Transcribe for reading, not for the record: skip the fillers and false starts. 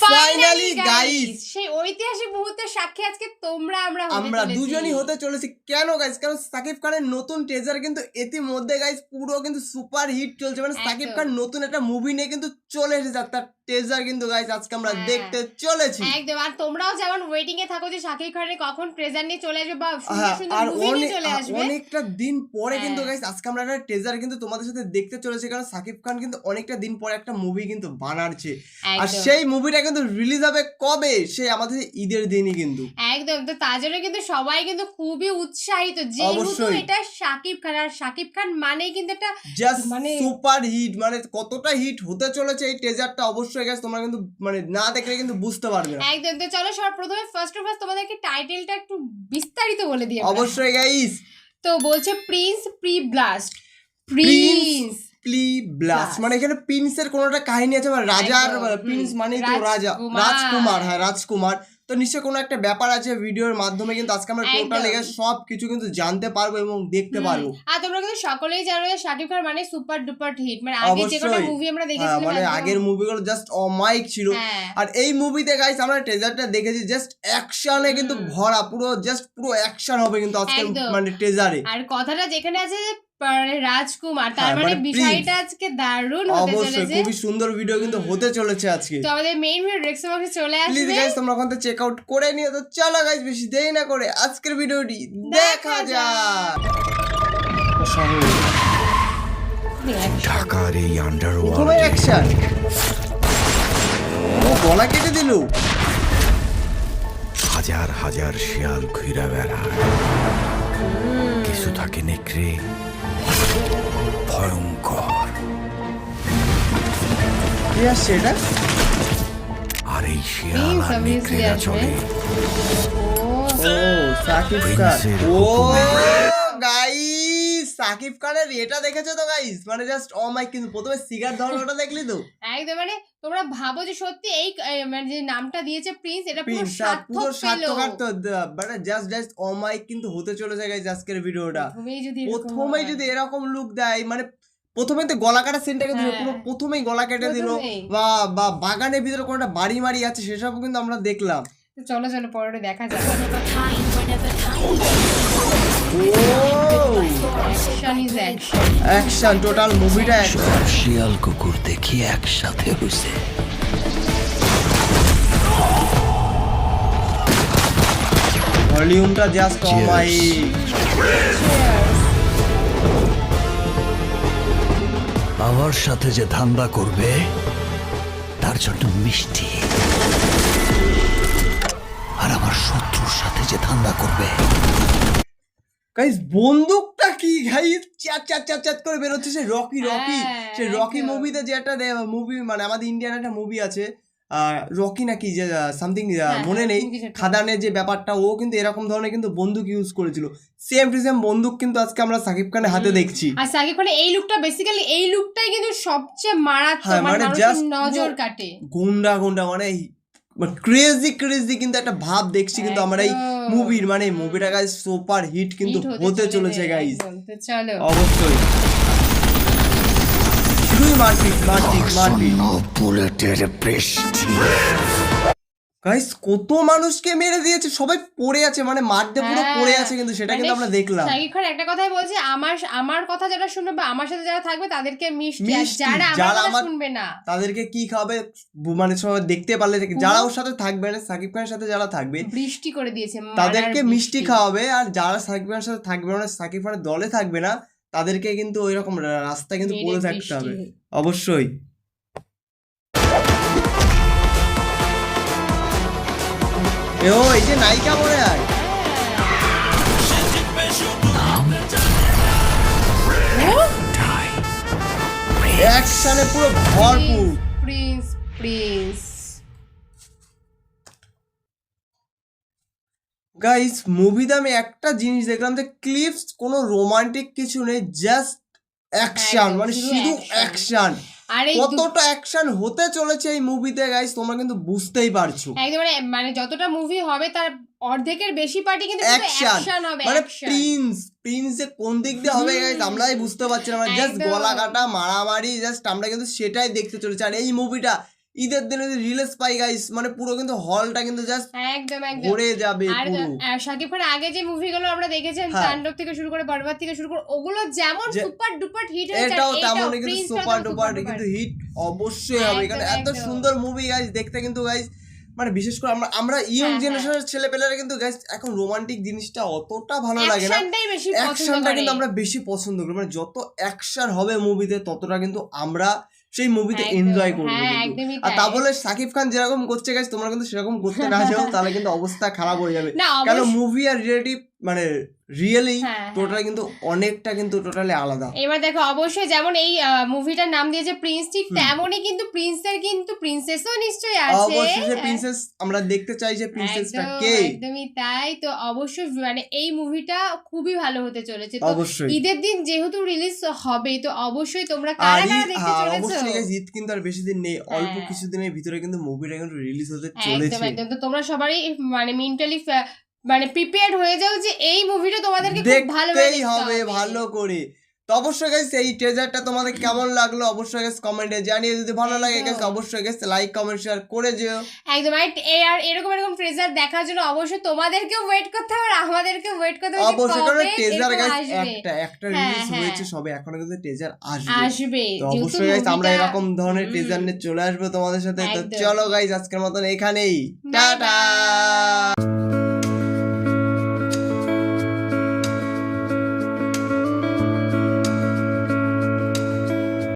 Finally guys সেই ঐতিহাসিক মুহূর্তের সাক্ষী আজকে আমরা দুজনই হতে চলেছি। কেন গাইস? কারণ সাকিব খানের নতুন টেজার কিন্তু ইতিমধ্যে গাইস পুরো কিন্তু সুপার হিট চলছে। মানে সাকিব খান নতুন একটা মুভি নিয়ে কিন্তু চলে এসেছে, তার টেজার কিন্তু গাইস আজকে আমরা দেখতে চলেছি। একদম। আর তোমরাও যেমন ওয়েটিং এ থাকো যে সাকিব খানের কখন ট্রেজার নিয়ে চলে আসবে বা সুন্দর সুন্দর মুভি নিয়ে চলে আসবে। অনেকটা দিন পরে কিন্তু গাইস আজকে আমরা একটা টেজার কিন্তু তোমাদের সাথে দেখতে চলেছি, কারণ সাকিব খান কিন্তু অনেকটা দিন পরে একটা মুভি কিন্তু বানাচ্ছে। আর সেই মুভিটা কিন্তু রিলিজ হবে কবে? সেই আমাদের ঈদের দিনই কিন্তু। একদম। তো তার জন্য কিন্তু সবাই কিন্তু খুবই উৎসাহিত, যেহেতু এটা সাকিব খান, আর সাকিব খান মানেই কিন্তু একটা জাস্ট মানে সুপার হিট। মানে কতটা হিট হতে চলেছে এই টেজারটা অবশ্যই গাইস তোমরা কিন্তু মানে না দেখলে কিন্তু বুঝতে পারবে না। একদম। তো চলো সবার প্রথমে ফার্স্ট অফ অল তোমাদেরকে টাইটেলটা একটু বিস্তারিত বলে দিই। অবশ্যই গাইস। তো বলছে প্রিন্স প্রি ব্লাস্ট। মানে এখানে প্রিন্সের কোন একটা কাহিনী আছে, মানে রাজার প্রিন্স মানে তো রাজা, রাজকুমার। হ্যাঁ, রাজকুমার। তো নিশ্চয় কোনো একটা ব্যাপার আছে। ভিডিওর মাধ্যমে কিন্তু আজকে আমরা টোটাল সব কিছু কিন্তু জানতে পারবো এবং দেখতে পারবো। আর তোমরা কিন্তু সকলেই জানো যে শাকিব খান মানে সুপার ডুপার হিট। মানে আগে যে কোনো মুভি আমরা দেখেছিলাম, মানে আগের মুভিগুলো জাস্ট অমাইক ছিল। আর এই মুভিতে গাইস আমরা ট্রেজারটা দেখেছি, জাস্ট অ্যাকশনে কিন্তু ভরা, পুরো অ্যাকশন হবে কিন্তু আজকে মানে ট্রেজারে। আর কথাটা যেখানে আছে যে রাজকুমার, তার মানে বিষয়টা আজকে দারুণ হতে চলেছে। অবশ্যই খুবই সুন্দর ভিডিও কিন্তু হতে চলেছে আজকে। তো আমাদের মেইন ভিডিও ডেস্ক্রিপশন বক্সে চলে আসবে, প্লিজ গাইস তোমরা ওখান থেকে চেক আউট করে নিও। তো চলো গাইস বেশি দেরি না করে আজকের ভিডিওটি দেখা যাক। ঢাকার এই আন্ডারওয়ার্ল্ড প্রথমে অ্যাকশন, ও গলা কেটে দিল। হাজার হাজার শিয়াল ঘুরে বেড়ায়, কিছু থাকে নেকড়ে, ভয়ঙ্কর। কি আসছে এটা? আর এই শিয়াল আর নেকড়েরা চলে ও সাকিব খান। ও গাইস সাকিব খানের এটা দেখেছো তো গাইস? মানে জাস্ট ও মাই। কিন্তু প্রথমে সিগার ধরনটা দেখলি তো? একদম। মানে তোমরা ভাবো যে সত্যি এই মানে যে নামটা দিয়েছে প্রিন্স, এটা পুরো সার্থক তো। মানে জাস্ট ও মাই কিন্তু হতে চলেছে গাইস আজকের ভিডিওটা। প্রথমেই যদি এরকম লুক দেয়, মানে প্রথমে তো গলা কাটা সিনটা কিন্তু পুরো প্রথমেই গলা কেটে দিল, বা বাগানের ভিতরে কোনটা বাড়ি মারি আছে সেসব কিন্তু আমরা দেখলাম। চলো পরে দেখা যাবে। অ্যাকশন টোটাল মুভিটা শিয়াল কুকুর দেখি একসাথে হইছে। ভলিউমটা জাস্ট ও মাই। আমার সাথে যে ধান্দা করবে তার জন্য মিষ্টি, আর আমার শত্রুর সাথে যে ধান্দা করবে। গাইস বন্দুকটা কি গাইস চ্যাট করে বের হচ্ছে। সেই রকি মুভিতে যে একটা মুভি, মানে আমাদের ইন্ডিয়ান একটা মুভি আছে রকি নাকি যে সামথিং মনে নেই, খাদানের যে ব্যাপারটা, ও কিন্তু এরকম ধরনের কিন্তু বন্দুক ইউজ করেছিল। সেম টু সেম বন্দুক কিন্তু আজকে আমরা সাকিব খানের হাতে দেখছি। আর সাকিব খানের এই লুকটা বেসিক্যালি এই লুকটাই কিন্তু সবচেয়ে মারাত্মক, মানে জাস্ট নজর কাটে। গুন্ডা মানে ক্রেজি কিন্তু একটা ভাব দেখছি কিন্তু আমরা এই মুভির। মানে মুভিটা গাইস সুপার হিট কিন্তু হতে চলেছে গাইস। চলো অবশ্যই শুধুই মারপিট। বুলেটের বৃষ্টি। গাইস কত মানুষকে মেরে দিয়েছে, সবাই পড়ে আছে, মানে মারতে পুরো পড়ে আছে কিন্তু সেটা কিন্তু আমরা দেখলাম। শাকিব খান একটা কথাই বলছে, আমার কথা যারা শুনবে বা আমার সাথে যারা থাকবে তাদেরকে মিষ্টি, যারা আমার কথা শুনবে না তাদেরকে কি খাবে, মানে সবাই দেখতে পারলে যারা ওর সাথে থাকবে না, সাকিব খানের সাথে যারা থাকবে বৃষ্টি করে দিয়েছে, তাদেরকে মিষ্টি খাওয়াবে। আর যারা সাকিব খানের সাথে থাকবে না, সাকিব খানের দলে থাকবে না, তাদেরকে কিন্তু ওই রকম রাস্তা কিন্তু পড়ে থাকতে হবে। অবশ্যই এই যে নায়িকা মনে হয় অ্যাকশনে পুরো ভরপুর। প্রিন্স গাইস মুভিতে আমি একটা জিনিস দেখলাম যে ক্লিপস কোনো রোমান্টিক কিছু নেই, জাস্ট অ্যাকশন, মানে শুধু অ্যাকশন। কতটা অ্যাকশন হতে চলেছে এই মুভিতে গাইস তোমরা কিন্তু বুঝতেই পারছো। একদম। মানে যতটা মুভি হবে তার অর্ধেকের বেশি পার্টি কিন্তু অ্যাকশন হবে। মানে প্রিন্স যে কোন দিক দিয়ে হবে গাইস আমরাই বুঝতে পারছি না। জাস্ট গলা কাটা মারামারি, জাস্ট আমরা কিন্তু সেটাই দেখতে চলেছি। আর এই মুভিটা ঈদের দিনে যদি রিলিজ পাই গাইস, মানে পুরো কিন্তু হলটা কিন্তু জাস্ট একদম একদম ভরে যাবে আর পুরো। শাকিব খানের আগে যে মুভিগুলো আমরা দেখেছেন, হ্যাঁ। তাণ্ডব থেকে শুরু করে বরবাদ থেকে শুরু করে, ওগুলো যেমন যে- সুপার ডুপার হিট হয়েছে, এটাও আর তেমনই কিন্তু প্রিন্সটাও সুপার তেমন ডুপার super কিন্তু duper। হিট অবশ্যই হবে, কারণ এত একদম। সুন্দর মুভি গাইস দেখতে কিন্তু গাইস, মানে বিশেষ করে আমরা ইয়ং হ্যাঁ, জেনারেশনের ছেলেপেলেরা কিন্তু গাইস এখন রোমান্টিক জিনিসটা অতটা ভালো লাগে না, অ্যাকশনটাই বেশি পছন্দ অ্যাকশনটা করে। কিন্তু আমরা বেশি পছন্দ করি, মানে যত অ্যাকশন হবে মুভিতে ততটা কিন্তু আমরা সেই মুভিতে একদম, এনজয় করবো হ্যাঁ, কিন্তু। একদমই আর তাই। তা বলে সাকিব খান যেরকম করছে গাইস, তোমরা কিন্তু সেরকম করতে না যাও, তাহলে কিন্তু অবস্থা খারাপ হয়ে যাবে, না, কারণ অবশ্য- মুভি আর রিয়েলিটি মানে রিয়েলি হ্যাঁ, টোটালি কিন্তু অনেকটা কিন্তু টোটালি আলাদা। এবার দেখো, অবশ্যই যেমন এই মুভিটার নাম দিয়েছে প্রিন্স, ঠিক তেমনই কিন্তু প্রিন্সের কিন্তু প্রিন্সেসও নিশ্চয়ই আছে। অবশ্যই যে প্রিন্সেস আমরা দেখতে চাই, যে প্রিন্সেসটা একদম, কে। একদমই তাই। তো অবশ্যই মানে এই মুভিটা খুবই ভালো হতে চলেছে। তো অবশ্যই ঈদের দিন যেহেতু রিলিজ হবে, তো অবশ্যই তোমরা আর কারা কারা দেখতে চলেছো? অবশ্যই guys, ঈদ কিন্তু আর বেশি দিন নেই, অল্প হ্যাঁ। কিছুদিনের ভিতরে কিন্তু মুভিটা কিন্তু রিলিজ হতে একদম চলেছে। একদম। তো তোমরা সবারই মানে মেন্টালি মানে প্রিপেয়ার্ড হয়ে যাও যে এই মুভিটা তোমাদেরকে খুব ভালোভাবে দেখতেই দেখতে হবে হবে। ভালো করে। তো অবশ্যই গাইস এই ট্রেজারটা তোমাদের কেমন লাগলো অবশ্যই গাইস কমেন্টে জানিয়ে, যদি ভালো লাগে গাইস একদম। অবশ্যই গাইস লাইক কমেন্ট শেয়ার করে যেও। একদম। আর এরকম এরকম ট্রেজার দেখার জন্য অবশ্যই তোমাদেরকেও ওয়েট করতে হবে, আর আমাদেরকেও ওয়েট করতে হবে যে অবশ্যই, কারণ কবে ট্রেজার এরকম গাইস আসবে। একটা হ্যাঁ, রিলিজ হ্যাঁ। হয়েছে সবে, এখনো কিন্তু ট্রেজার আসবে। আসবে তো যেহেতু অবশ্যই গাইস আমরা movie-টা- এরকম ধরনের হুম। ট্রেজার নিয়ে চলে আসবো তোমাদের সাথে। তো একদম। চলো গাইস আজকের মতন এখানেই Bye টাটা।